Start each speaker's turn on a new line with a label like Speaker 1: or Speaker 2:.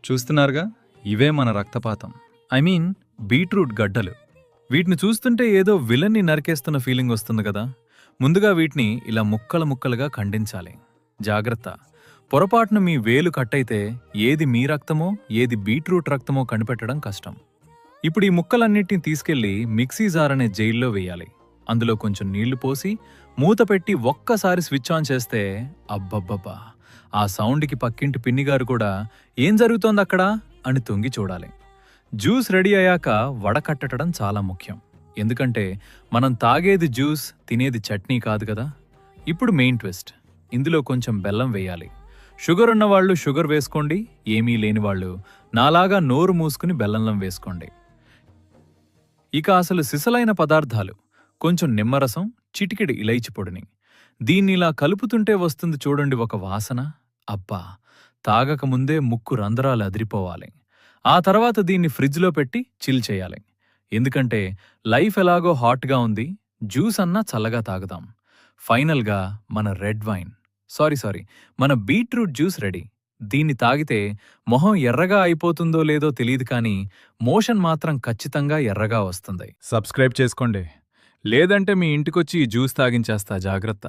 Speaker 1: చూస్తున్నారుగా, ఇవే మన రక్తపాతం. ఐ మీన్ బీట్రూట్ గడ్డలు. వీటిని చూస్తుంటే ఏదో విలన్ని నరికేస్తున్న ఫీలింగ్ వస్తుంది కదా. ముందుగా వీటిని ఇలా ముక్కలు ముక్కలుగా ఖండించాలి. జాగ్రత్త, పొరపాటున మీ వేలు కట్టయితే ఏది మీ రక్తమో ఏది బీట్రూట్ రక్తమో కనిపెట్టడం కష్టం. ఇప్పుడు ఈ ముక్కలన్నిటిని తీసుకెళ్లి మిక్సీ జార్ అనే జైల్లో వేయాలి. అందులో కొంచెం నీళ్లు పోసి మూత పెట్టి ఒక్కసారి స్విచ్ ఆన్ చేస్తే అబ్బబ్బబ్బా, ఆ సౌండ్కి పక్కింటి పిన్నిగారు కూడా ఏం జరుగుతోందక్కడా అని తొంగి చూడాలి. జ్యూస్ రెడీ అయ్యాక వడకట్టడం చాలా ముఖ్యం. ఎందుకంటే మనం తాగేది జ్యూస్, తినేది చట్నీ కాదు కదా. ఇప్పుడు మెయిన్ ట్విస్ట్, ఇందులో కొంచెం బెల్లం వేయాలి. షుగర్ ఉన్నవాళ్లు షుగర్ వేసుకోండి, ఏమీ లేనివాళ్లు నాలాగా నోరు మూసుకుని బెల్లంలం వేసుకోండి. ఇక అసలు సిసలైన పదార్థాలు, కొంచెం నిమ్మరసం, చిటికెడి ఇలైచి పొడిని. దీన్నిలా కలుపుతుంటే వస్తుంది చూడండి ఒక వాసన. అబ్బా, తాగకముందే ముక్కు రంధ్రాలు అదిరిపోవాలి. ఆ తర్వాత దీన్ని ఫ్రిడ్జ్లో పెట్టి చిల్ చేయాలి. ఎందుకంటే లైఫ్ ఎలాగో హాట్గా ఉంది, జ్యూస్ అన్నా చల్లగా తాగుదాం. ఫైనల్గా మన రెడ్ వైన్, సారీ మన బీట్రూట్ జ్యూస్ రెడీ. దీన్ని తాగితే మొహం ఎర్రగా అయిపోతుందో లేదో తెలియదు కానీ మోషన్ మాత్రం ఖచ్చితంగా ఎర్రగా వస్తుంది. సబ్స్క్రైబ్ చేసుకోండి, లేదంటే మీ ఇంటికొచ్చి ఈ జ్యూస్ తాగించేస్తా, జాగ్రత్త.